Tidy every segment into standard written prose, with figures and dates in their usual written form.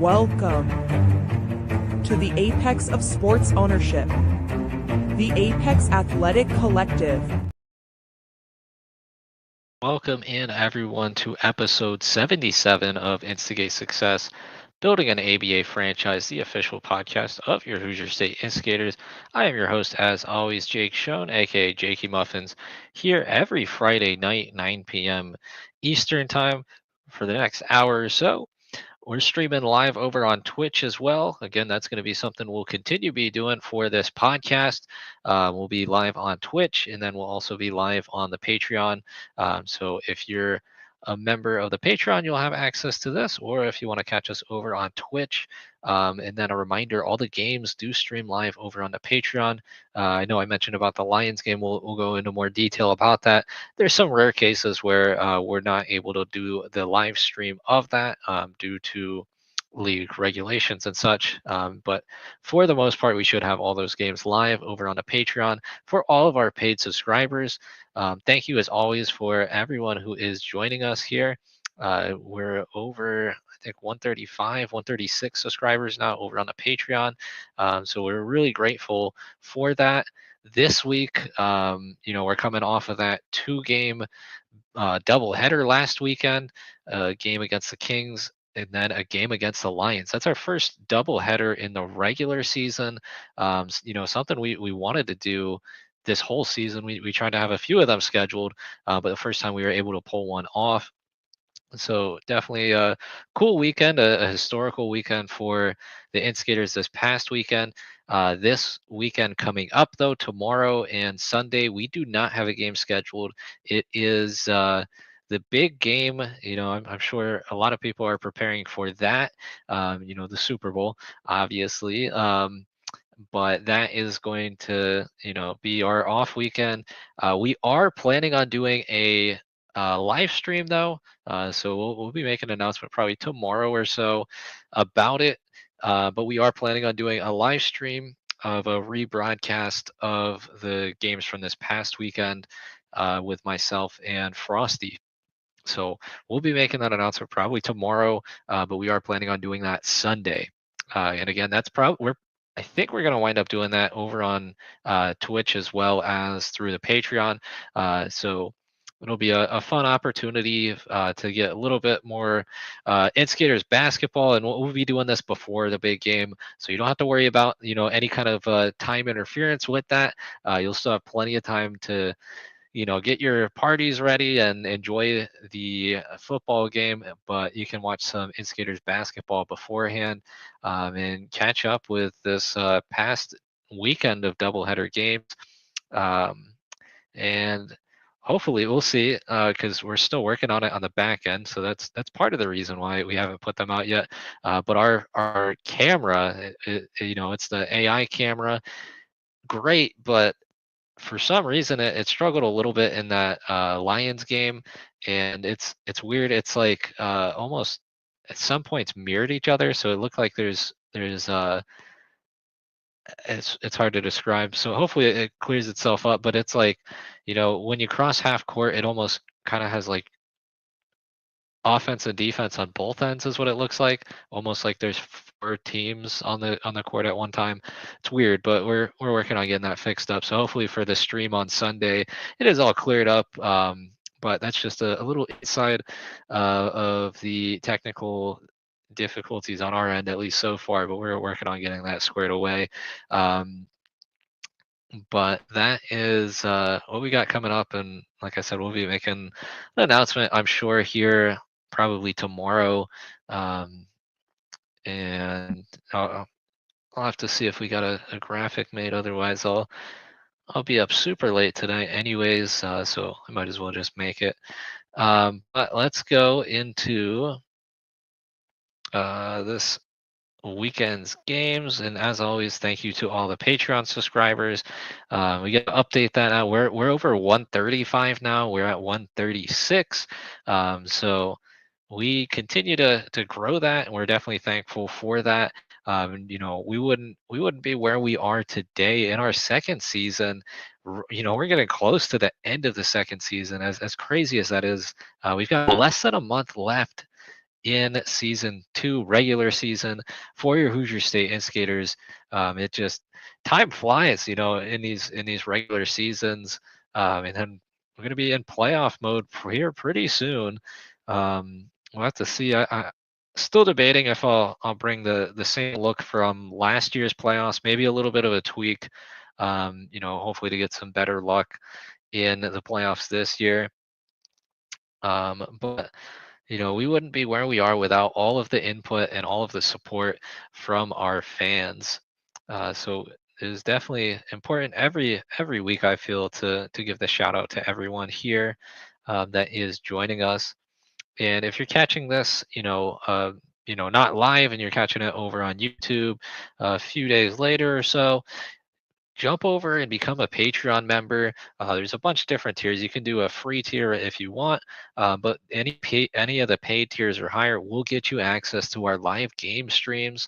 Welcome to the apex of sports ownership, the Apex Athletic Collective. Welcome in everyone to episode 77 of Instigate Success, building an ABA franchise, the official podcast of your Hoosier State Instigators. I am your host, as always, Jake Schoen, aka Jakeymuffins, here every Friday night, 9 p.m. Eastern Time for the next hour or so. We're streaming live over on Twitch as well. Again, that's going to be something we'll continue to be doing for this podcast. We'll be live on Twitch, and then we'll also be live on the Patreon. So if you're a member of the Patreon, you'll have access to this, or if you want to catch us over on Twitch. And then a reminder, all the games do stream live over on the Patreon. I know I mentioned about the Lions game. We'll go into more detail about that. There's some rare cases where we're not able to do the live stream of that due to league regulations and such. But for the most part, we should have all those games live over on the Patreon for all of our paid subscribers. Thank you, as always, for everyone who is joining us here. We're over, I think, 135, 136 subscribers now over on the Patreon. So we're really grateful for that. This week, we're coming off of that two-game doubleheader last weekend, a game against the Kings and then a game against the Lions. That's our first doubleheader in the regular season. Something we wanted to do this whole season. We tried to have a few of them scheduled, but the first time we were able to pull one off. So definitely a cool weekend, a historical weekend for the Instigators this past weekend. This weekend coming up, though, tomorrow and Sunday, we do not have a game scheduled. It is the big game. I'm sure a lot of people are preparing for that. The Super Bowl, obviously. But that is going to, be our off weekend. We are planning on doing a live stream, though. So we'll be making an announcement probably tomorrow or so about it. But we are planning on doing a live stream of a rebroadcast of the games from this past weekend with myself and Frosty. So we'll be making that announcement probably tomorrow, but we are planning on doing that Sunday. And again, that's probably I think we're going to wind up doing that over on Twitch as well as through the Patreon. So it'll be a fun opportunity to get a little bit more Instigators basketball, and we'll be doing this before the big game, so you don't have to worry about any kind of time interference with that. You'll still have plenty of time to get your parties ready and enjoy the football game, but you can watch some Instigators basketball beforehand and catch up with this past weekend of doubleheader games. And hopefully we'll see, because we're still working on it on the back end. So that's part of the reason why we haven't put them out yet. But our camera, it's the AI camera, great, but for some reason it struggled a little bit in that Lions game, and it's weird. It's like almost at some points mirrored each other, so it looked like there's it's hard to describe. So hopefully it clears itself up. But it's like, when you cross half court, it almost kind of has like offense and defense on both ends is what it looks like. Almost like there's four teams on the court at one time. It's weird, but we're working on getting that fixed up. So hopefully for the stream on Sunday, it is all cleared up. But that's just a little inside of the technical difficulties on our end, at least so far. But we're working on getting that squared away. But that is what we got coming up, and like I said, we'll be making an announcement, I'm sure, here probably tomorrow. And I'll have to see if we got a graphic made. Otherwise, I'll be up super late tonight anyways, so I might as well just make it. But let's go into this weekend's games, and as always, thank you to all the Patreon subscribers. We got to update that now. We're over 135 now. We're at 136. So we continue to grow that, and we're definitely thankful for that. We wouldn't be where we are today in our second season. We're getting close to the end of the second season. As crazy as that is, we've got less than a month left in season two, regular season for your Hoosier State Instigators. It just time flies, in these regular seasons, and then we're going to be in playoff mode here pretty soon. We'll have to see. I still debating if I'll bring the same look from last year's playoffs, maybe a little bit of a tweak. Hopefully to get some better luck in the playoffs this year. But we wouldn't be where we are without all of the input and all of the support from our fans. So it is definitely important every week. I feel to give the shout out to everyone here that is joining us. And if you're catching this, not live, and you're catching it over on YouTube a few days later or so, jump over and become a Patreon member. There's a bunch of different tiers. You can do a free tier if you want, but any of the paid tiers or higher will get you access to our live game streams.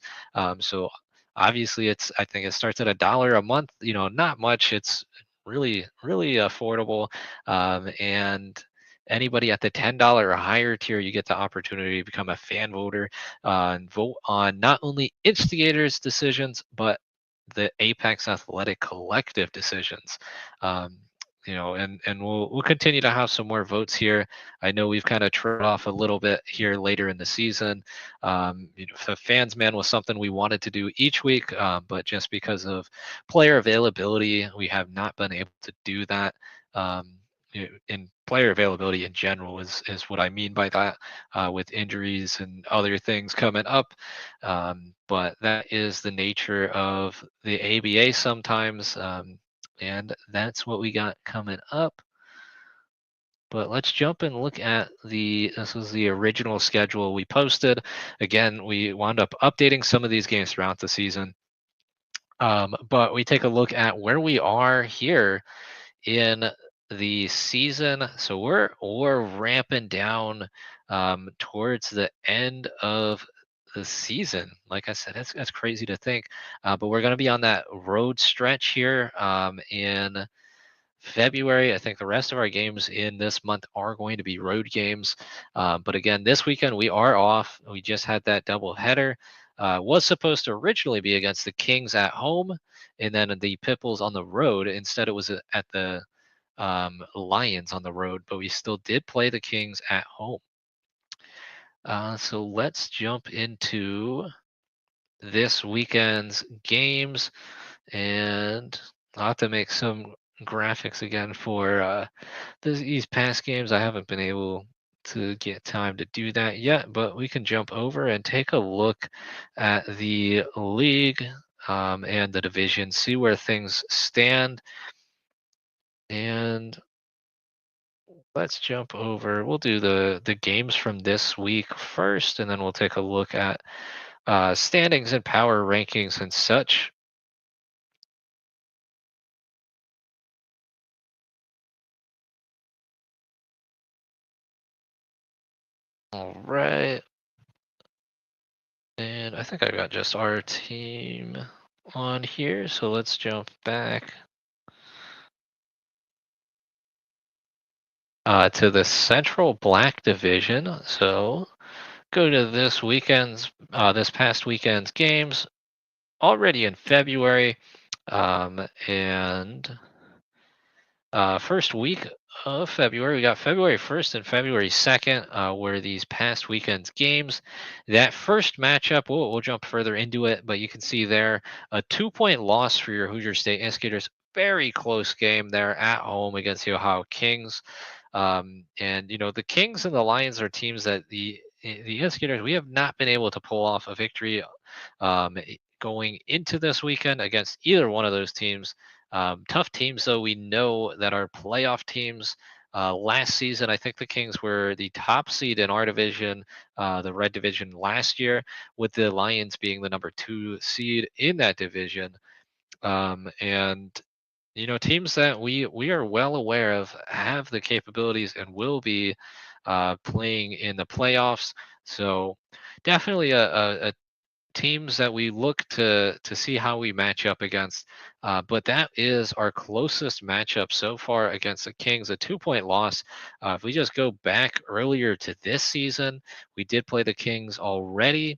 So obviously, I think it starts at $1 a month. Not much. It's really affordable, and anybody at the $10 or higher tier, you get the opportunity to become a fan voter and vote on not only instigators' decisions, but the Apex Athletic Collective decisions. Um, and we'll continue to have some more votes here. I know we've kind of trailed off a little bit here later in the season. The fans man was something we wanted to do each week, but just because of player availability, we have not been able to do that. In player availability in general is what I mean by that, with injuries and other things coming up. But that is the nature of the ABA sometimes, and that's what we got coming up. But let's jump and look at this was the original schedule we posted. Again, we wound up updating some of these games throughout the season. But we take a look at where we are here in the season. So we're ramping down towards the end of the season. Like I said, that's crazy to think, but we're going to be on that road stretch here in February. I think the rest of our games in this month are going to be road games. But again, this weekend we are off. We just had that double header. Was supposed to originally be against the Kings at home and then the Pipples on the road. Instead, it was at the Lions on the road, but we still did play the Kings at home. So let's jump into this weekend's games, and I'll have to make some graphics again for these past games. I haven't been able to get time to do that yet, but we can jump over and take a look at the league and the division, see where things stand. And let's jump over. We'll do the games from this week first, and then we'll take a look at standings and power rankings and such. All right. And I think I got just our team on here, so let's jump back to the Central Black Division. So go to this past weekend's games already in February, and first week of February. We got February 1st and February 2nd were these past weekend's games. That first matchup, we'll jump further into it, but you can see there a 2-point loss for your Hoosier State Instigators. Very close game there at home against the Ohio Kings. And the Kings and the Lions are teams that the Instigators, we have not been able to pull off a victory going into this weekend against either one of those teams. Tough teams, though. We know that our playoff teams last season, I think the Kings were the top seed in our division, the red division last year, with the Lions being the number 2 seed in that division. And teams that we are well aware of have the capabilities and will be playing in the playoffs. So definitely a teams that we look to see how we match up against. But that is our closest matchup so far against the Kings, a 2-point loss. If we just go back earlier to this season, we did play the Kings already.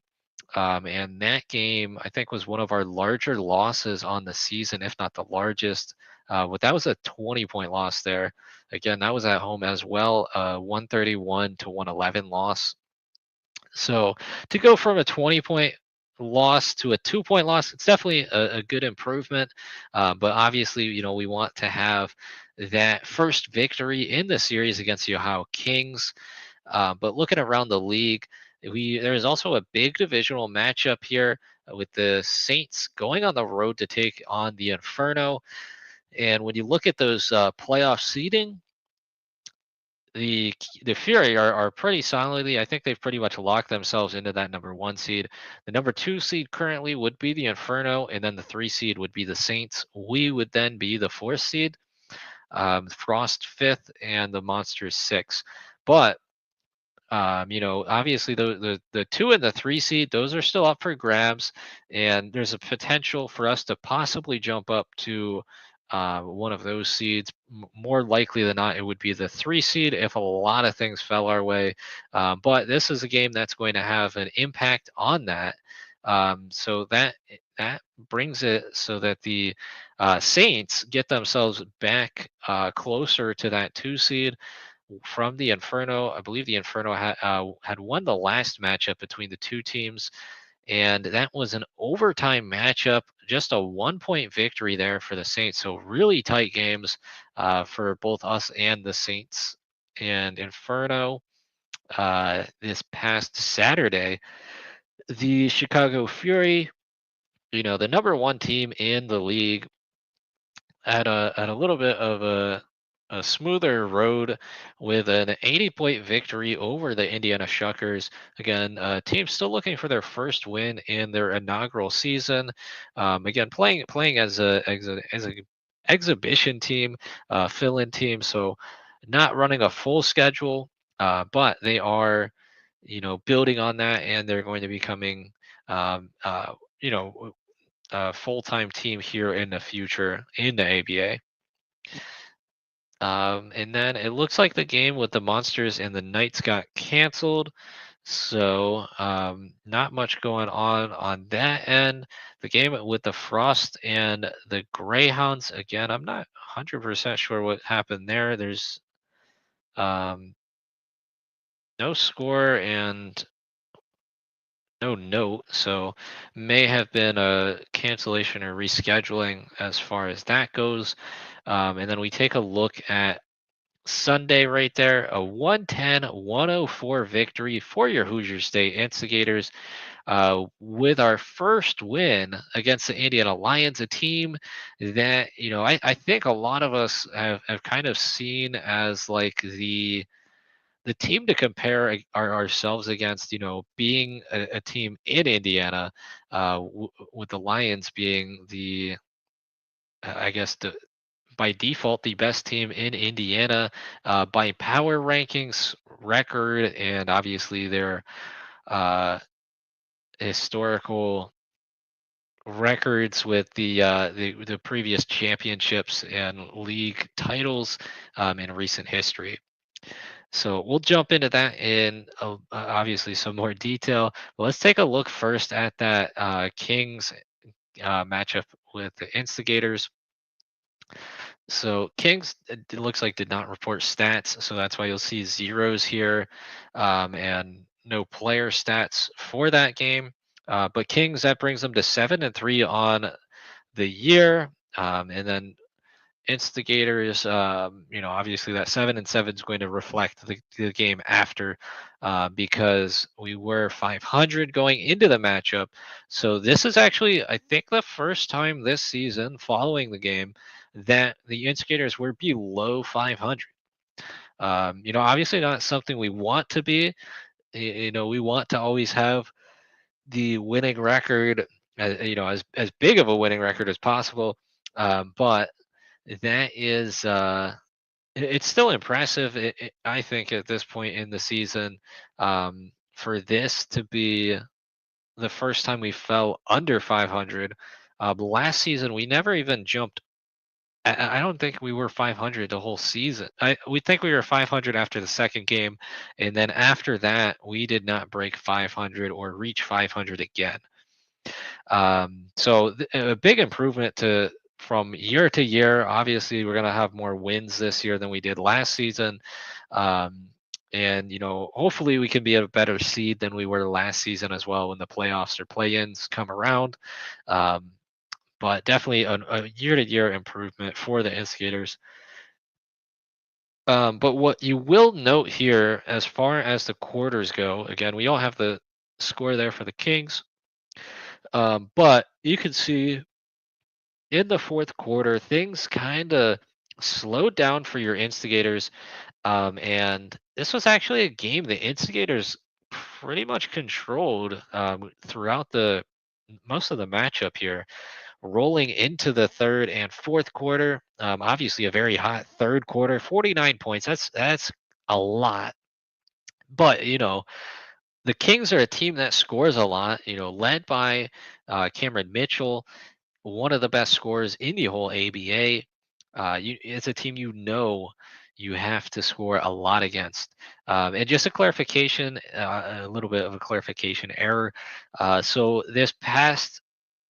And that game, I think, was one of our larger losses on the season, if not the largest. But that was a 20-point loss there. Again, that was at home as well, 131 to 111 loss. So to go from a 20-point loss to a 2-point loss, it's definitely a good improvement. But obviously, we want to have that first victory in the series against the Ohio Kings. But looking around the league, there is also a big divisional matchup here with the Saints going on the road to take on the Inferno. And when you look at those playoff seeding, the Fury are pretty solidly. I think they've pretty much locked themselves into that number 1 seed. The number 2 seed currently would be the Inferno, and then the 3 seed would be the Saints. We would then be the 4th seed, Frost 5th, and the Monsters 6th. But obviously the 2 and the 3 seed, those are still up for grabs, and there's a potential for us to possibly jump up to one of those seeds. More likely than not, it would be the 3 seed if a lot of things fell our way. But this is a game that's going to have an impact on that. So that brings it so that the Saints get themselves back closer to that 2 seed from the Inferno. I believe the Inferno had won the last matchup between the two teams, and that was an overtime matchup. Just a 1-point victory there for the Saints. So really tight games for both us and the Saints. And Inferno this past Saturday, the Chicago Fury, the number 1 team in the league, at a little bit of a smoother road with an 80-point victory over the Indiana Shuckers. Again, team still looking for their first win in their inaugural season. Again, playing as a exhibition team, fill-in team, so not running a full schedule, but they are, building on that, and they're going to be becoming, you know, a full-time team here in the future in the ABA. And then it looks like the game with the Monsters and the Knights got canceled. So not much going on that end. The game with the Frost and the Greyhounds, again, I'm not 100% sure what happened there. There's no score and no note, so may have been a cancellation or rescheduling as far as that goes. And then we take a look at Sunday right there, a 110-104 victory for your Hoosier State Instigators, with our first win against the Indiana Lions, a team that, I think a lot of us have kind of seen as like the team to compare ourselves against, being a team in Indiana, with the Lions being I guess, by default, the best team in Indiana by power rankings, record, and obviously their uh, historical records with the previous championships and league titles in recent history. So we'll jump into that in obviously some more detail. But let's take a look first at that Kings matchup with the Instigators. So Kings, it looks like, did not report stats, so that's why you'll see zeros here, and no player stats for that game. But Kings, that brings them to 7-3 on the year, and then Instigators, obviously that 7-7 is going to reflect the game after, because we were 500 going into the matchup. So this is actually, I think, the first time this season following the game that the Instigators were below 500. Obviously not something we want to be. We want to always have the winning record, as big of a winning record as possible. But that is, it's still impressive. I think at this point in the season, for this to be the first time we fell under 500. Last season, we never even jumped. I don't think we were 500 the whole season. We think we were 500 after the second game, and then after that, we did not break 500 or reach 500 again. So a big improvement to from year to year. Obviously, we're going to have more wins this year than we did last season. Um, and hopefully we can be a better seed than we were last season as well when the playoffs or play-ins come around. Um, but definitely a year-to-year improvement for the Instigators. But what you will note here, as far as the quarters go, again, we don't have the score there for the Kings, but you can see in the fourth quarter, things kind of slowed down for your Instigators. And this was actually a game the Instigators pretty much controlled throughout the most of the matchup here, rolling into the third and fourth quarter. Obviously, a very hot third quarter, 49 points. That's a lot. But the Kings are a team that scores a lot. Led by Cameron Mitchell, one of the best scorers in the whole ABA. It's a team you have to score a lot against. And just a clarification, a little bit of a clarification error. So this past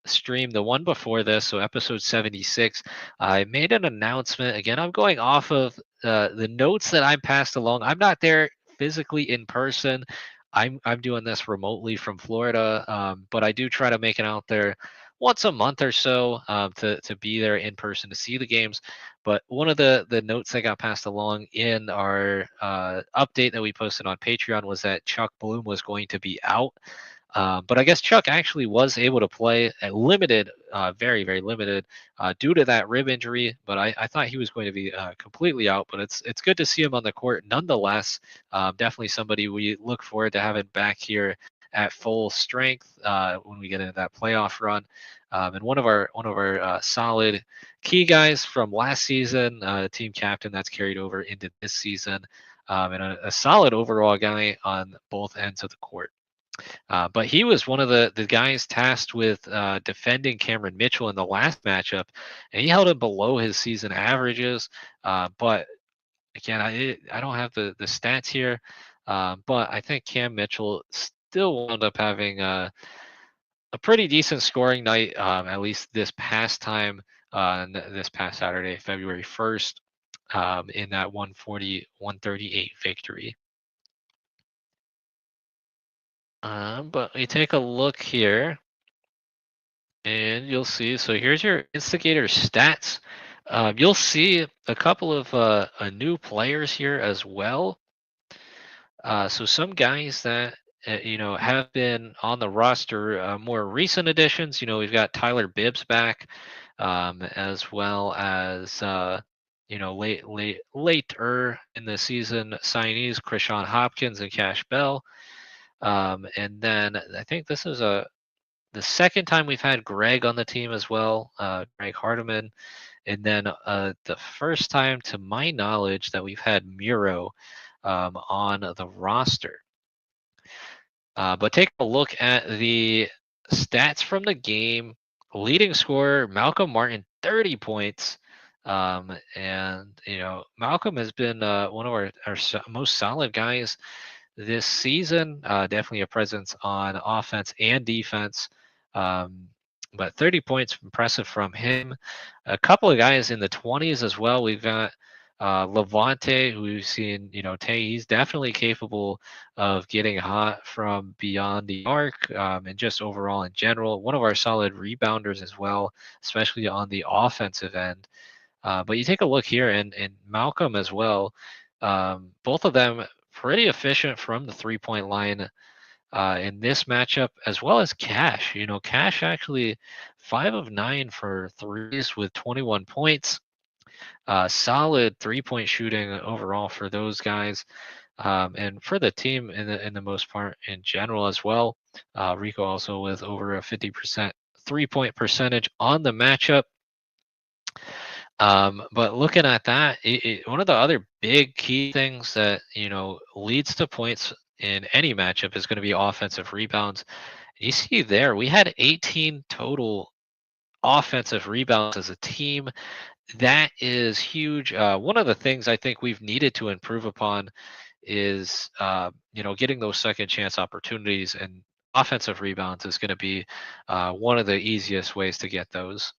stream, the one before this, so episode 76, I made an announcement. Again, I'm going off of the notes that I passed along. I'm not there physically in person. I'm doing this remotely from Florida, but I do try to make it out there once a month or so to be there in person to see the games. But one of the notes that got passed along in our update that we posted on Patreon was that Chuck Bloom was going to be out. But I guess Chuck actually was able to play at limited, very, very limited, due to that rib injury. But I thought he was going to be completely out. But it's good to see him on the court nonetheless. Definitely somebody we look forward to having back here at full strength when we get into that playoff run. And one of our solid key guys from last season, team captain that's carried over into this season, and a solid overall guy on both ends of the court. But he was one of the guys tasked with defending Cameron Mitchell in the last matchup, and he held him below his season averages. But again, I don't have the stats here, but I think Cam Mitchell still wound up having a pretty decent scoring night, at least this past time, this past Saturday, February 1st, in that 140-138 victory. But we take a look here, and you'll see. So here's your Instigator stats. You'll see a couple of new players here as well. So some guys that have been on the roster, more recent additions. We've got Tyler Bibbs back, as well as later in the season signees Krishan Hopkins and Cash Bell. And then I think this is the second time we've had Greg on the team as well, Greg Hardiman. And then the first time, to my knowledge, that we've had Miro on the roster. But take a look at the stats from the game. Leading scorer, Malcolm Martin, 30 points. And, Malcolm has been one of our most solid guys this season. Definitely a presence on offense and defense. But 30 points impressive from him. A couple of guys in the 20s as well. We've got Levante, who we've seen, he's definitely capable of getting hot from beyond the arc, and just overall in general. One of our solid rebounders as well, especially on the offensive end. But you take a look here, and Malcolm as well. Both of them pretty efficient from the three-point line in this matchup, as well as Cash. Cash actually 5 of 9 for threes with 21 points. Solid three-point shooting overall for those guys, and for the team in the most part in general as well. Rico also with over a 50% three-point percentage on the matchup. But looking at that, one of the other big key things that leads to points in any matchup is going to be offensive rebounds. You see there, we had 18 total offensive rebounds as a team. That is huge. One of the things I think we've needed to improve upon is, getting those second chance opportunities, and offensive rebounds is going to be one of the easiest ways to get those.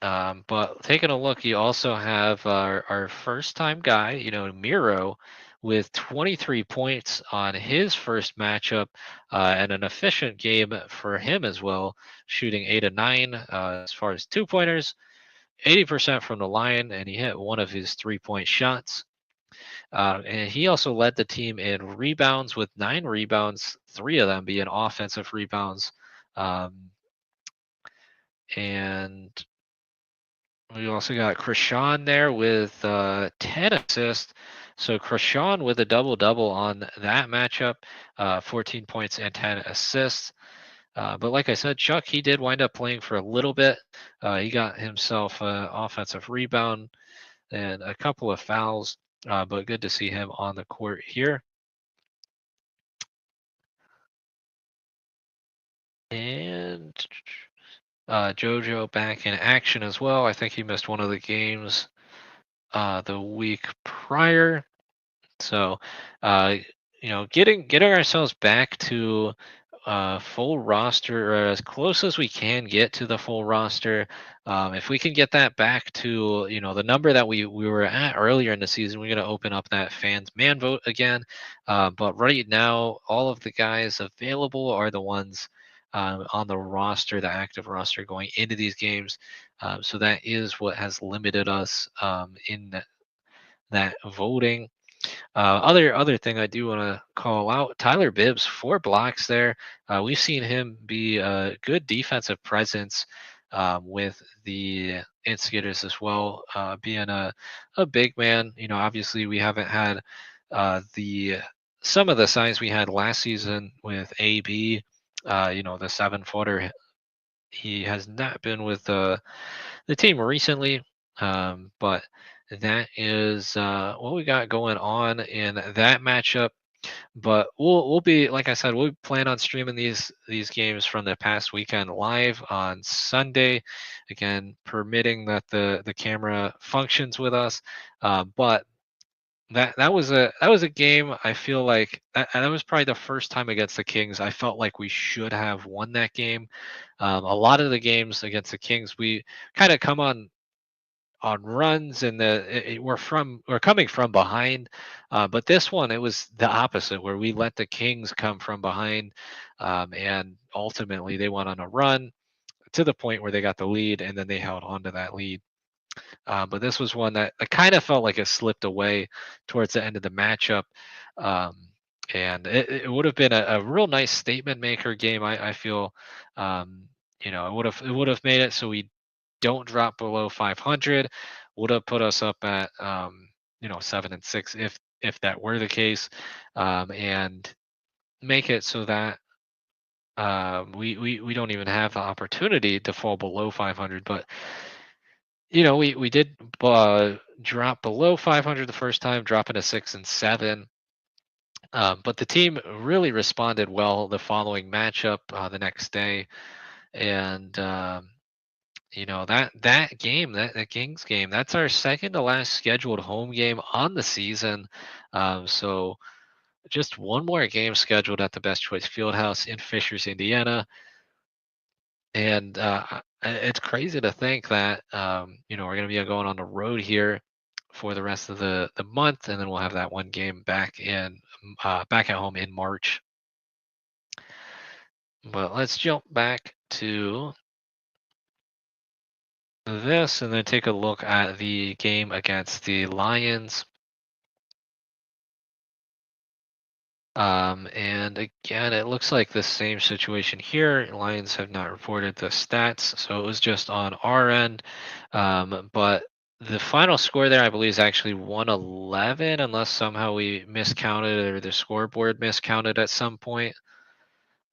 But taking a look, you also have our first time guy, Miro, with 23 points on his first matchup, and an efficient game for him as well, shooting 8 of 9 as far as 2 pointers, 80% from the line, and he hit one of his 3-point shots. And he also led the team in rebounds with 9 rebounds, 3 of them being offensive rebounds. Um, and we also got Krishan there with 10 assists. So Krishan with a double double on that matchup, 14 points and 10 assists. But like I said, Chuck, he did wind up playing for a little bit. He got himself an offensive rebound and a couple of fouls, but good to see him on the court here. And Jojo back in action as well. I think he missed one of the games the week prior. So, uh, getting ourselves back to full roster, or as close as we can get to the full roster. If we can get that back to the number that we were at earlier in the season, we're going to open up that fans man vote again. But right now, all of the guys available are the ones on the roster, the active roster going into these games. So that is what has limited us in that voting. Other thing I do want to call out, Tyler Bibbs, 4 blocks there. We've seen him be a good defensive presence with the Instigators as well, being a big man. Obviously we haven't had the some of the signs we had last season with AB. The 7-footer. He has not been with the team recently, but that is what we got going on in that matchup. But we'll be, like I said, we plan on streaming these games from the past weekend live on Sunday, again permitting that the camera functions with us. But that was a game. I feel like that was probably the first time against the Kings I felt like we should have won that game. A lot of the games against the Kings, we kind of come on runs, and we're coming from behind. But this one, it was the opposite, where we let the Kings come from behind, and ultimately they went on a run to the point where they got the lead, and then they held on to that lead. But this was one that I kind of felt like it slipped away towards the end of the matchup. Um, and it would have been a real nice statement maker game. I feel, it would have made it so we don't drop below 500. Would have put us up at 7-6 if that were the case, and make it so that we don't even have the opportunity to fall below 500. But we did drop below 500 the first time, dropping to 6-7. But the team really responded well the following matchup the next day, and that game, that Kings game, that's our second to last scheduled home game on the season. So just one more game scheduled at the Best Choice Fieldhouse in Fishers, Indiana. And it's crazy to think that we're going to be going on the road here for the rest of the month, and then we'll have that one game back at home in March. But let's jump back to this and then take a look at the game against the Lions. And again, it looks like the same situation here. Lions have not reported the stats, so it was just on our end. But the final score there, I believe, is actually 111, unless somehow we miscounted or the scoreboard miscounted at some point.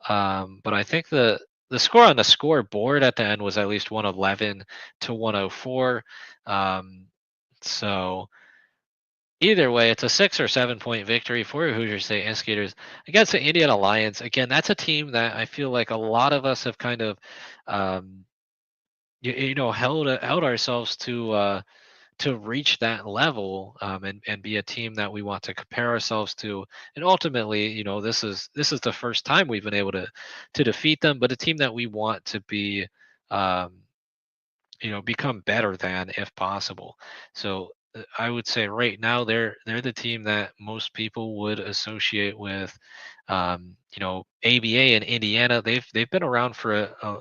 But I think the score on the scoreboard at the end was at least 111 to 104. So either way, it's a 6 or 7 point victory for Hoosier State Instigators against the Indiana Lions. Again, that's a team that I feel like a lot of us have kind of, um, held ourselves to reach that level, and be a team that we want to compare ourselves to. And ultimately, this is the first time we've been able to defeat them, but a team that we want to be. Um, become better than if possible. So I would say right now they're the team that most people would associate with, ABA and Indiana. They've been around for a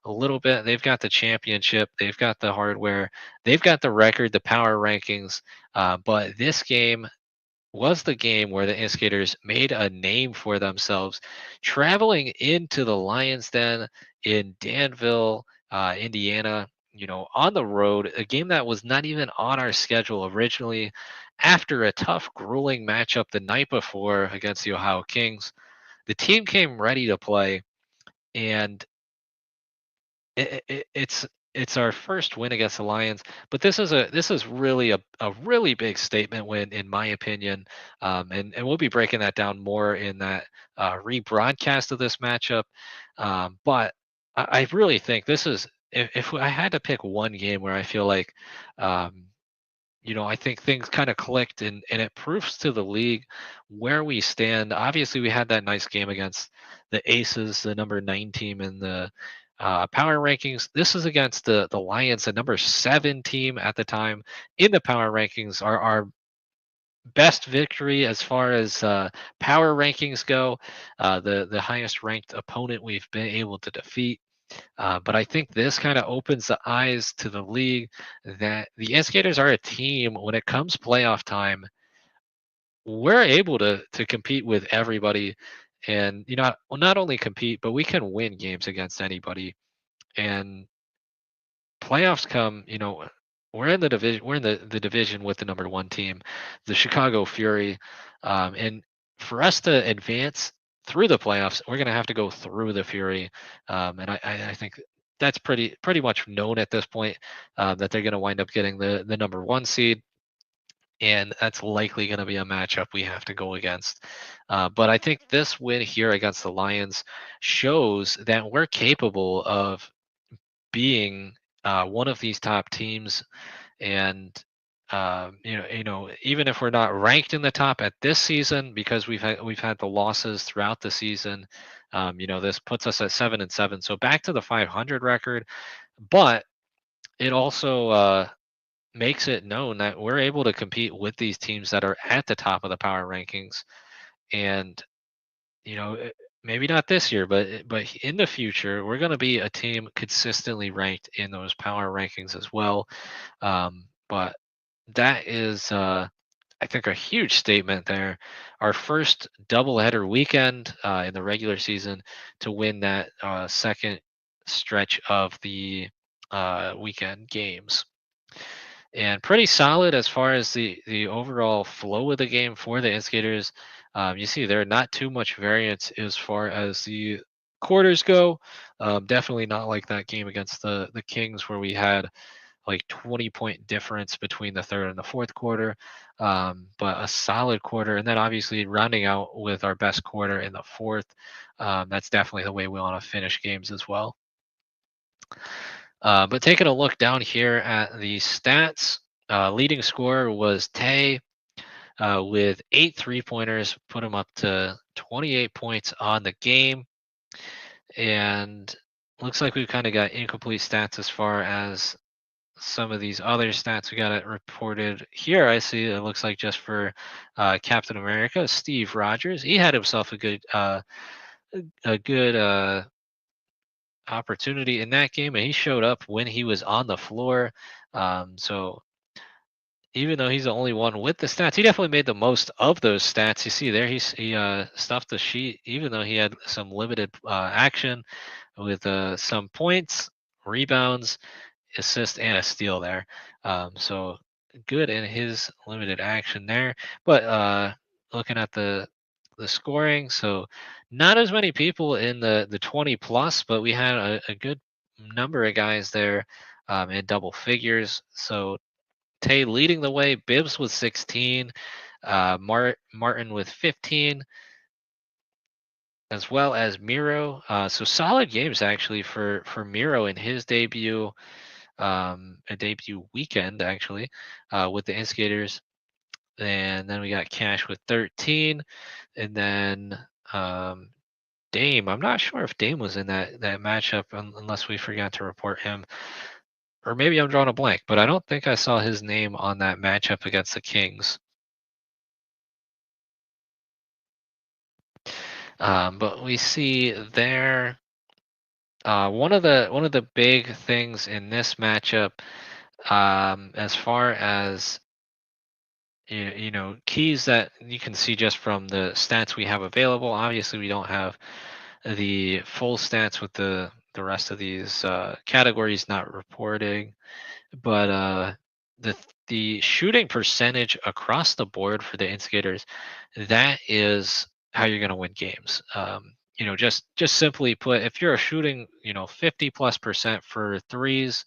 little bit. They've got the championship. They've got the hardware. They've got the record, the power rankings. But this game was the game where the Instigators made a name for themselves, traveling into the Lions Den in Danville, Indiana, on the road, a game that was not even on our schedule originally after a tough, grueling matchup the night before against the Ohio Kings. The team came ready to play, and it's our first win against the Lions, but this is really a really big statement win in my opinion, and we'll be breaking that down more in that rebroadcast of this matchup. But I really think this is, if I had to pick one game where I feel like, um, I think things kind of clicked, and it proves to the league where we stand. Obviously, we had that nice game against the Aces, the number 9 team in the power rankings. This is against the Lions, the number 7 team at the time in the power rankings. Our best victory as far as power rankings go, the highest ranked opponent we've been able to defeat. But I think this kind of opens the eyes to the league that the Instigators are a team when it comes playoff time. We're able to compete with everybody, and well, not only compete, but we can win games against anybody. And playoffs come, we're in the division. We're in the division with the number 1 team, the Chicago Fury, and for us to advance through the playoffs, we're going to have to go through the Fury, and I think that's pretty much known at this point, that they're going to wind up getting the number 1 seed, and that's likely going to be a matchup we have to go against. But I think this win here against the Lions shows that we're capable of being one of these top teams, and even if we're not ranked in the top at this season because we've had the losses throughout the season, this puts us at 7-7, so back to the 500 record. But it also makes it known that we're able to compete with these teams that are at the top of the power rankings, and you know, eh, maybe not this year, but in the future, we're going to be a team consistently ranked in those power rankings as well. But that is, I think, a huge statement there. Our first doubleheader weekend in the regular season to win that second stretch of the weekend games, and pretty solid as far as the overall flow of the game for the Instigators. You see there not too much variance as far as the quarters go. Definitely not like that game against the Kings where we had like 20-point difference between the third and the fourth quarter. But a solid quarter, and then obviously rounding out with our best quarter in the fourth. That's definitely the way we want to finish games as well. But taking a look down here at the stats, leading scorer was Tay with 8 3-pointers, put him up to 28 points on the game. And looks like we've kind of got incomplete stats as far as some of these other stats. We got it reported here. I see it looks like just for Captain America, Steve Rogers. He had himself a good opportunity in that game, and he showed up when he was on the floor. So even though he's the only one with the stats, he definitely made the most of those stats. You see there, he stuffed the sheet, even though he had some limited action with some points, rebounds, assist, and a steal there. So good in his limited action there. But looking at the scoring, so not as many people in the 20 plus, but we had a good number of guys there in double figures. So Tay leading the way, Bibbs with 16, Martin with 15, as well as Miro. So solid games actually for Miro in his debut, a debut weekend actually, with the Instigators. And then we got Cash with 13, and then um, Dame. I'm not sure if Dame was in that matchup unless we forgot to report him, or maybe I'm drawing a blank. But I don't think I saw his name on that matchup against the Kings. But we see there one of the big things in this matchup, as far as keys that you can see just from the stats we have available. Obviously, we don't have the full stats with the rest of these categories not reporting, but the shooting percentage across the board for the Instigators, that is how you're going to win games. Just simply put, if you're shooting 50+% for threes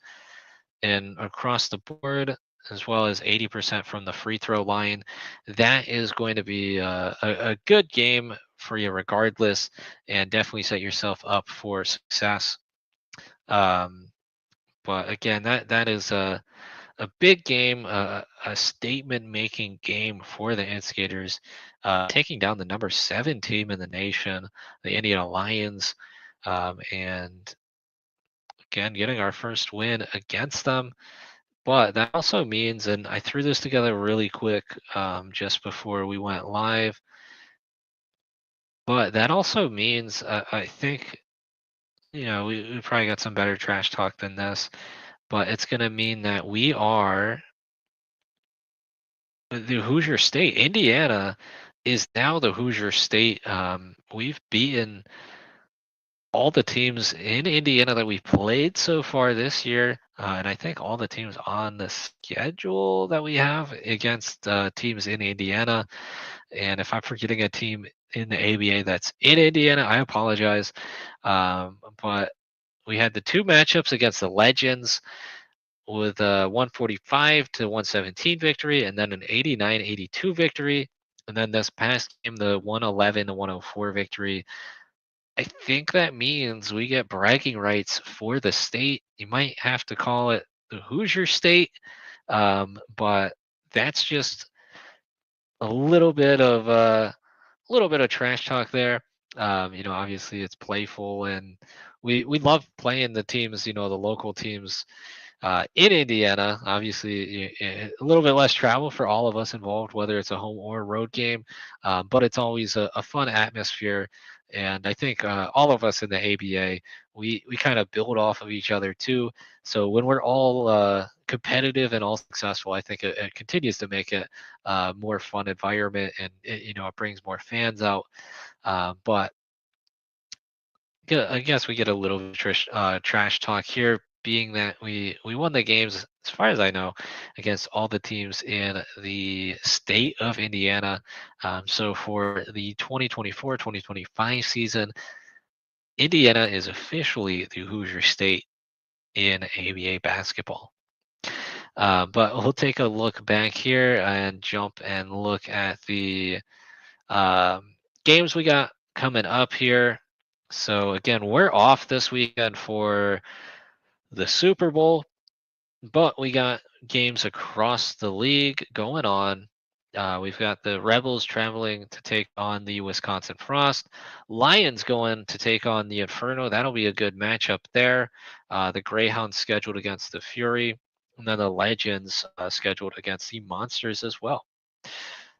and across the board, as well as 80% from the free throw line, that is going to be a good game for you regardless, and definitely set yourself up for success. Um, but again, that is a big game, a statement-making game for the Instigators, taking down the number 7 team in the nation, the Indiana Lions, and again getting our first win against them. But that also means, and I threw this together really quick just before we went live, but that also means I think we probably got some better trash talk than this, but it's going to mean that we are the Hoosier State. Indiana is now the Hoosier State. We've beaten all the teams in Indiana that we've played so far this year, and I think all the teams on the schedule that we have against teams in Indiana. And if I'm forgetting a team in the ABA that's in Indiana, I apologize. But we had the two matchups against the Legends with a 145 to 117 victory, and then an 89-82 victory. And then this past game, the 111 to 104 victory. I think that means we get bragging rights for the state. You might have to call it the Hoosier State, but that's just a little bit of trash talk there. Obviously it's playful, and we love playing the teams, the local teams in Indiana. Obviously, a little bit less travel for all of us involved, whether it's a home or road game, but it's always a fun atmosphere. And I think all of us in the ABA, we kind of build off of each other too. So when we're all competitive and all successful, I think it continues to make it more fun environment, and it brings more fans out. But yeah, I guess we get a little bit of trash talk here, being that we won the games, as far as I know, against all the teams in the state of Indiana. So for the 2024-2025 season, Indiana is officially the Hoosier State in ABA basketball. But we'll take a look back here and jump and look at the games we got coming up here. So again, we're off this weekend for the Super Bowl, but we got games across the league going on. We've got the Rebels traveling to take on the Wisconsin Frost. Lions going to take on the Inferno. That'll be a good matchup there. The Greyhounds scheduled against the Fury, and then the Legends scheduled against the Monsters as well.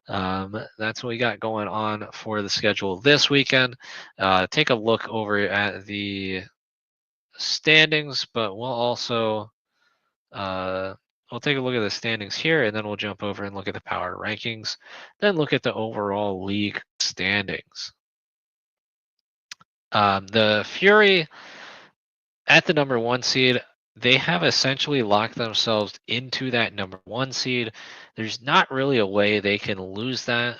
That's what we got going on for the schedule this weekend. Take a look over at the standings, but we'll take a look at the standings here, and then we'll jump over and look at the power rankings, then look at the overall league standings. The Fury at the number 1 seed, they have essentially locked themselves into that number 1 seed. There's not really a way they can lose that.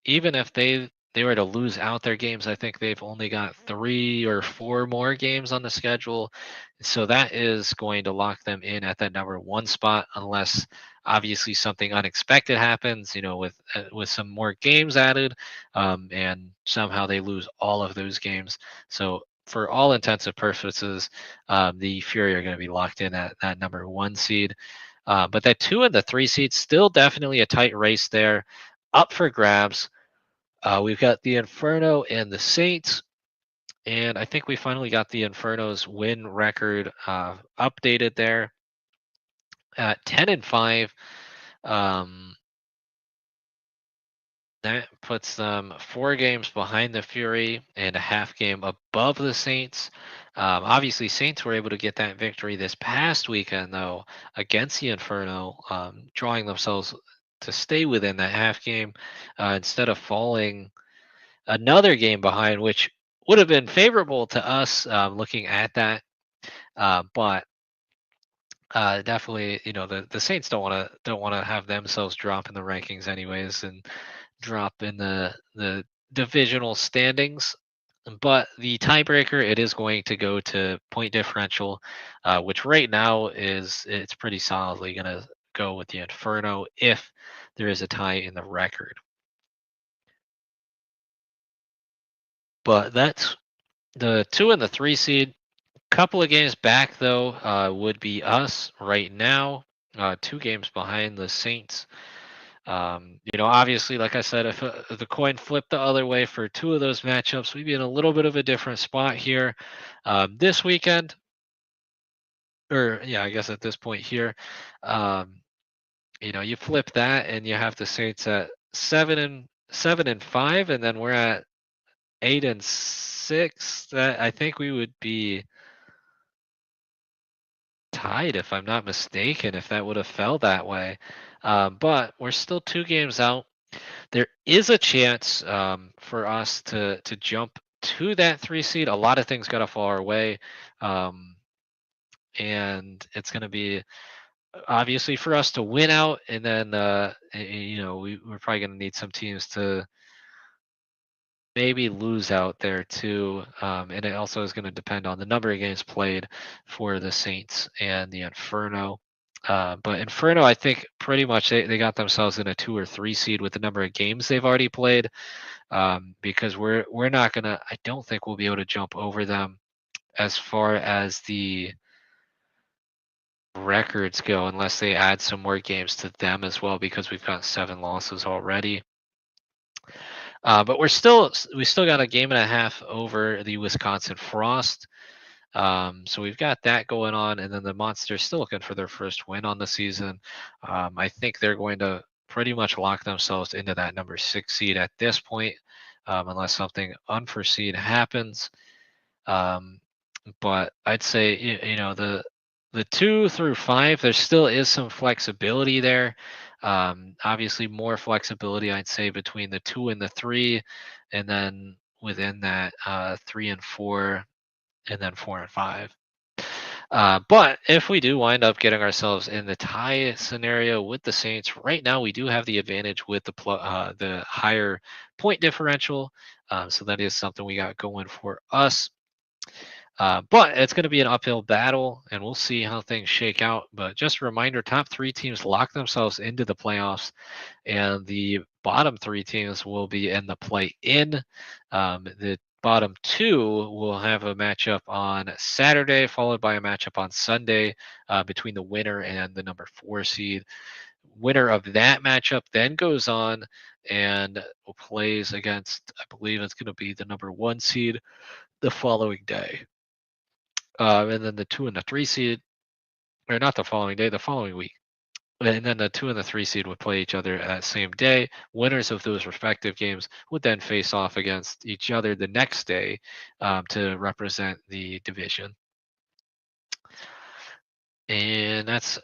Even if they they were to lose out their games, I think they've only got 3 or 4 more games on the schedule. So that is going to lock them in at that number one spot, unless obviously something unexpected happens, with some more games added, and somehow they lose all of those games. So for all intents and purposes, the Fury are going to be locked in at that number one seed. But that 2 and the 3 seed, still definitely a tight race there, up for grabs. We've got the Inferno and the Saints, and I think we finally got the Inferno's win record updated there at 10-5. Um, that puts them 4 games behind the Fury and a half game above the Saints. Obviously, Saints were able to get that victory this past weekend, though, against the Inferno, drawing themselves to stay within that half game instead of falling another game behind, which would have been favorable to us looking at that. But definitely, the Saints don't want to have themselves drop in the rankings anyways, and drop in the divisional standings. But the tiebreaker, it is going to go to point differential, which right now it's pretty solidly going to go with the Inferno if there is a tie in the record. But that's the 2 and the 3 seed. Couple of games back though would be us right now, 2 games behind the Saints. Obviously, like I said, if the coin flipped the other way for 2 of those matchups, we'd be in a little bit of a different spot here this weekend. Or yeah, I guess at this point here, um, you flip that and you have the Saints at 7-5, and then we're at 8-6. That I think we would be tied, if I'm not mistaken, if that would have fell that way. But we're still 2 games out. There is a chance for us to jump to that 3 seed. A lot of things got to fall our way, and it's going to be obviously for us to win out, and then we're probably going to need some teams to maybe lose out there too. And it also is going to depend on the number of games played for the Saints and the Inferno. But Inferno, I think pretty much they got themselves in a 2 or 3 seed with the number of games they've already played. Because we're not gonna. I don't think we'll be able to jump over them as far as the records go, unless they add some more games to them as well, because we've got 7 losses already. But we still got a game and a half over the Wisconsin Frost. So we've got that going on, and then the Monsters still looking for their first win on the season. I think they're going to pretty much lock themselves into that number 6 seed at this point, unless something unforeseen happens. But I'd say the 2 through 5, there still is some flexibility there. Obviously, more flexibility, I'd say, between the 2 and the 3, and then within that 3 and 4, and then 4 and 5. But if we do wind up getting ourselves in the tie scenario with the Saints, right now we do have the advantage with the higher point differential. So that is something we got going for us. But it's going to be an uphill battle, and we'll see how things shake out. But just a reminder, top 3 teams lock themselves into the playoffs, and the bottom 3 teams will be in the play-in. The bottom 2 will have a matchup on Saturday, followed by a matchup on Sunday between the winner and the number 4 seed. Winner of that matchup then goes on and plays against, I believe it's going to be the number 1 seed the following day. And then the 2 and the 3 seed, or not the following day, the following week. And then the 2 and the 3 seed would play each other that same day. Winners of those respective games would then face off against each other the next day to represent the division. And that's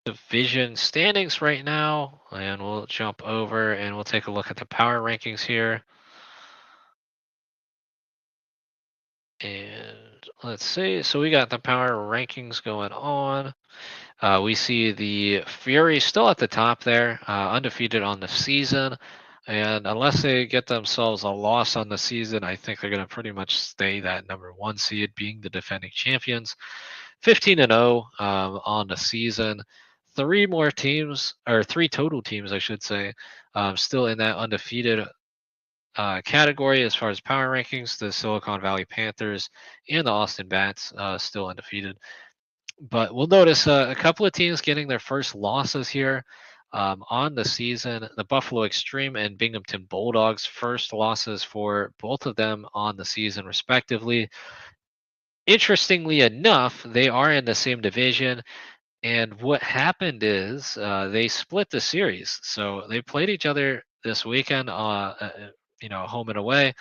division standings right now. And we'll jump over and we'll take a look at the power rankings here. And let's see. So we got the power rankings going on. We see the Fury still at the top there, undefeated on the season. And unless they get themselves a loss on the season, I think they're going to pretty much stay that number one seed, being the defending champions. 15 and 0 on the season. Three more teams, or three total teams, I should say, still in that undefeated category as far as power rankings. The Silicon Valley Panthers and the Austin Bats still undefeated. But we'll notice a couple of teams getting their first losses here on the season. The Buffalo Extreme and Binghamton Bulldogs, first losses for both of them on the season, respectively. Interestingly enough, they are in the same division. And what happened is they split the series. So they played each other this weekend, home and away,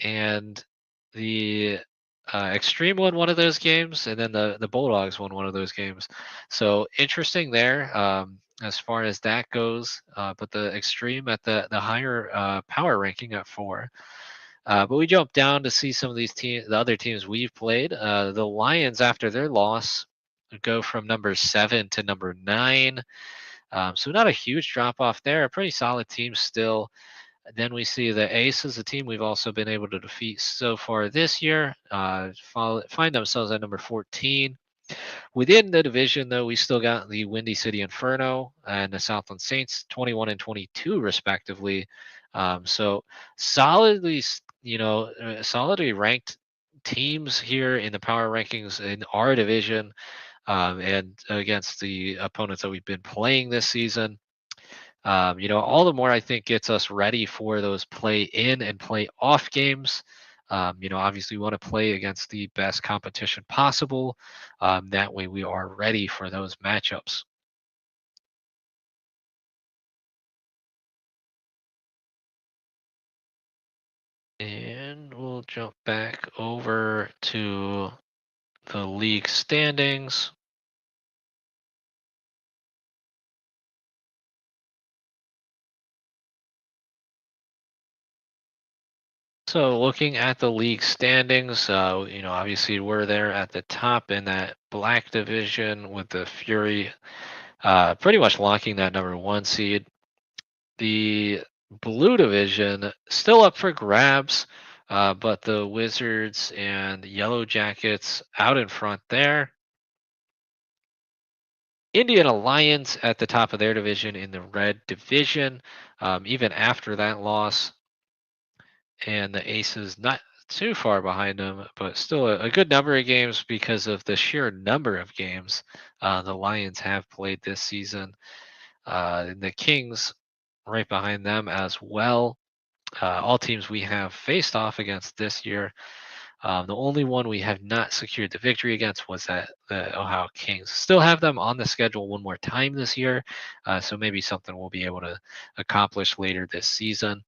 and the Extreme won one of those games, and then the Bulldogs won one of those games. So interesting there as far as that goes. But the Extreme at the higher power ranking at 4. But we jump down to see some of these teams, the other teams we've played. The Lions, after their loss, go from number 7 to number 9. So not a huge drop off there. A pretty solid team still. Then we see the Aces, a team we've also been able to defeat so far this year, find themselves at number 14. Within the division, though, we still got the Windy City Inferno and the Southland Saints, 21 and 22 respectively. So solidly, solidly ranked teams here in the power rankings in our division, and against the opponents that we've been playing this season. All the more I think gets us ready for those play in and play off games. Obviously, we want to play against the best competition possible. That way, we are ready for those matchups. And we'll jump back over to the league standings. So looking at the league standings, obviously we're there at the top in that black division with the Fury, pretty much locking that number one seed. The blue division still up for grabs, but the Wizards and Yellow Jackets out in front there. Indian Alliance at the top of their division in the red division, even after that loss. And the Aces not too far behind them, but still a good number of games because of the sheer number of games the Lions have played this season. And the Kings right behind them as well. All teams we have faced off against this year. The only one we have not secured the victory against was the Ohio Kings. Still have them on the schedule one more time this year, so maybe something we'll be able to accomplish later this season.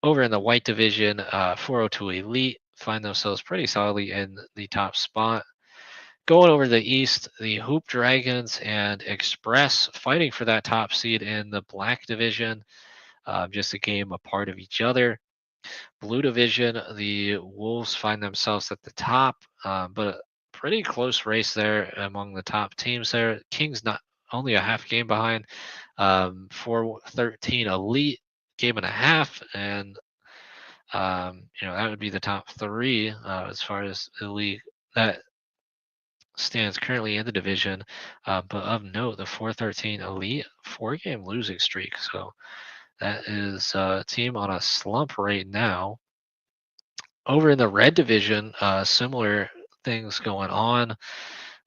Over in the white division, 402 Elite find themselves pretty solidly in the top spot. Going over to the east, the Hoop Dragons and Express fighting for that top seed in the black division, just a game apart of each other. Blue division, the Wolves find themselves at the top, but a pretty close race there among the top teams there. Kings not only a half game behind, 413 Elite, game and a half, and that would be the top three as far as the league that stands currently in the division. But of note, the 413 Elite 4-game losing streak. So that is a team on a slump right now. Over in the red division, similar things going on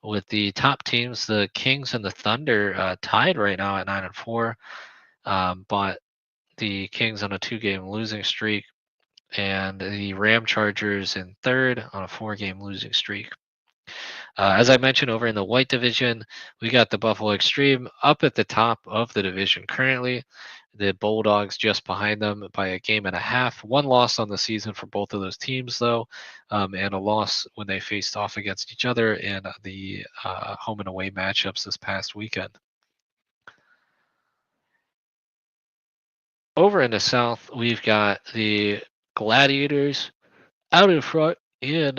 with the top teams. The Kings and the Thunder tied right now at 9 and 4, but the Kings on a 2-game losing streak, and the Ram Chargers in third on a 4-game losing streak. As I mentioned, over in the white division, we got the Buffalo Extreme up at the top of the division currently. The Bulldogs just behind them by a game and a half. One loss on the season for both of those teams, though, and a loss when they faced off against each other in the home and away matchups this past weekend. Over in the south, we've got the Gladiators out in front in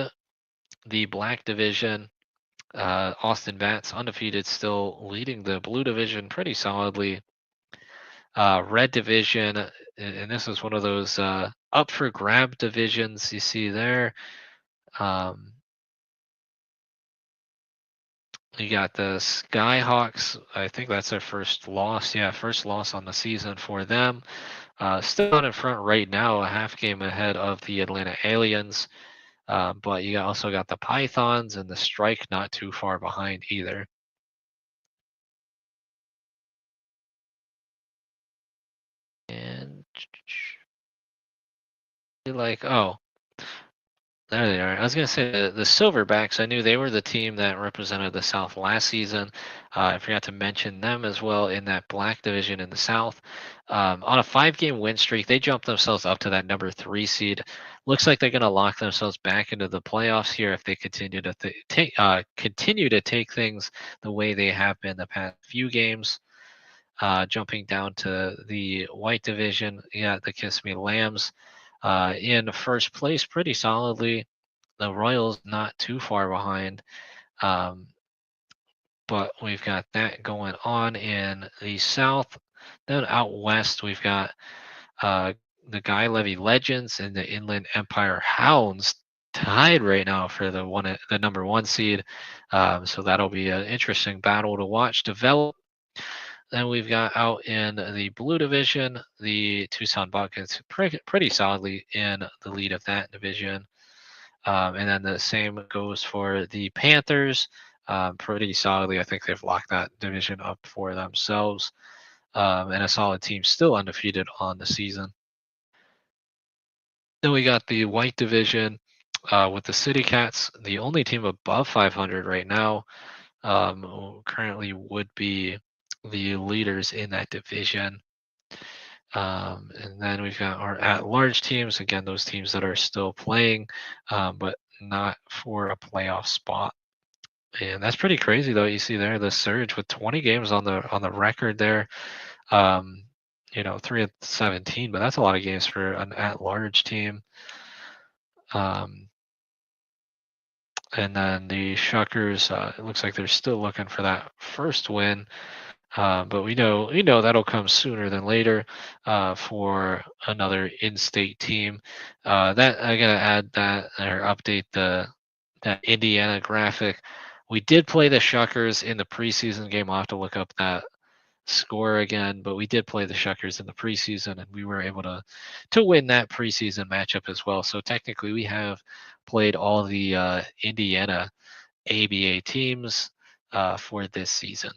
the black division. Austin Bats undefeated, still leading the blue division pretty solidly. Red division, and this is one of those up for grab divisions you see there. Um, you got the Skyhawks. I think that's their first loss. Yeah, first loss on the season for them. Still out in front right now, a half game ahead of the Atlanta Aliens. But you also got the Pythons and the Strike not too far behind either. And like, oh, there they are. I was gonna say the Silverbacks. I knew they were the team that represented the South last season. I forgot to mention them as well in that Black division in the South. On a five-game win streak, they jumped themselves up to that number three seed. Looks like they're gonna lock themselves back into the playoffs here if they continue to continue to take things the way they have been the past few games. Jumping down to the White division, yeah, the Kiss Me Lambs in first place pretty solidly. The Royals not too far behind. Um, but we've got that going on in the South. Then out west, we've got uh, the Guy Levy Legends and the Inland Empire Hounds tied right now for the number one seed. So that'll be an interesting battle to watch develop. Then we've got out in the blue division, the Tucson Buckets pretty solidly in the lead of that division. And then the same goes for the Panthers. Pretty solidly, I think they've locked that division up for themselves. And a solid team still undefeated on the season. Then we got the White division with the City Cats, the only team above 500 right now. Who currently would be the leaders in that division. And then we've got our at-large teams. Again, those teams that are still playing, but not for a playoff spot. And that's pretty crazy, though. You see there the Surge with 20 games on the record there. Um, 3 of 17, but that's a lot of games for an at-large team. Um, and then the Shuckers, it looks like they're still looking for that first win. But we know that'll come sooner than later for another in-state team. That I gotta add that or update that Indiana graphic. We did play the Shuckers in the preseason game. I'll have to look up that score again, but we did play the Shuckers in the preseason, and we were able to win that preseason matchup as well. So technically, we have played all the Indiana ABA teams for this season.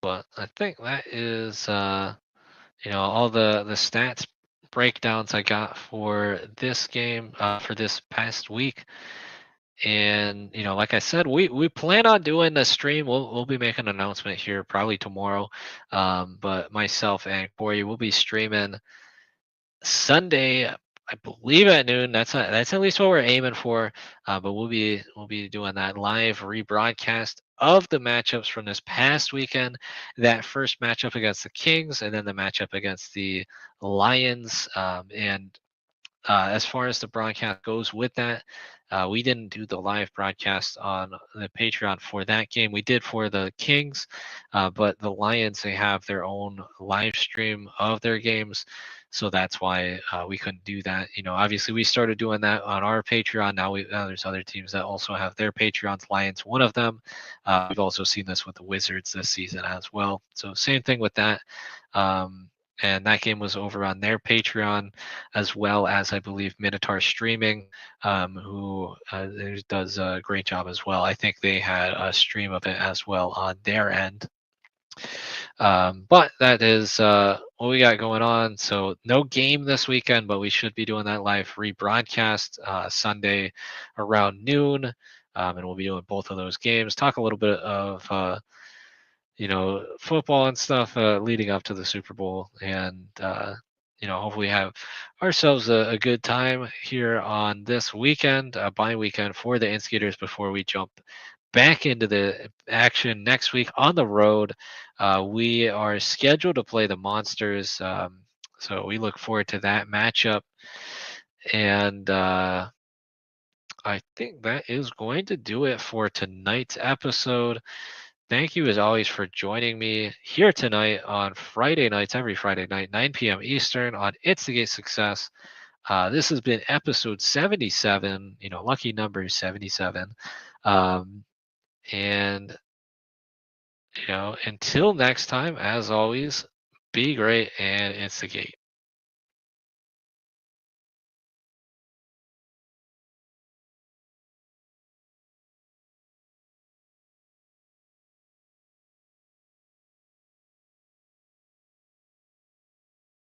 But I think that is all the stats breakdowns I got for this game for this past week. And like I said, we plan on doing the stream. We'll be making an announcement here probably tomorrow. But myself and Corey will be streaming Sunday, I believe at noon. That's at least what we're aiming for. But we'll be doing that live rebroadcast of the matchups from this past weekend. That first matchup against the Kings, and then the matchup against the Lions. And as far as the broadcast goes with that, we didn't do the live broadcast on the Patreon for that game. We did for the Kings, but the Lions, they have their own live stream of their games. So that's why we couldn't do that. Obviously we started doing that on our Patreon. Now there's other teams that also have their Patreons. Lions, one of them. We've also seen this with the Wizards this season as well. So same thing with that. And that game was over on their Patreon, as well as I believe Minotaur Streaming, who does a great job as well. I think they had a stream of it as well on their end. But that is what we got going on. So no game this weekend, but we should be doing that live rebroadcast Sunday around noon, and we'll be doing both of those games. Talk a little bit of football and stuff leading up to the Super Bowl, and hopefully have ourselves a good time here on this weekend, a bye weekend for the Instigators before we jump back into the action next week on the road. We are scheduled to play the Monsters, so we look forward to that matchup, and I think that is going to do it for tonight's episode. Thank you as always for joining me here tonight on Friday nights, every Friday night, 9 p.m. Eastern on Instigate Success. This has been episode 77, lucky number 77. Um, and, until next time, as always, be great and instigate.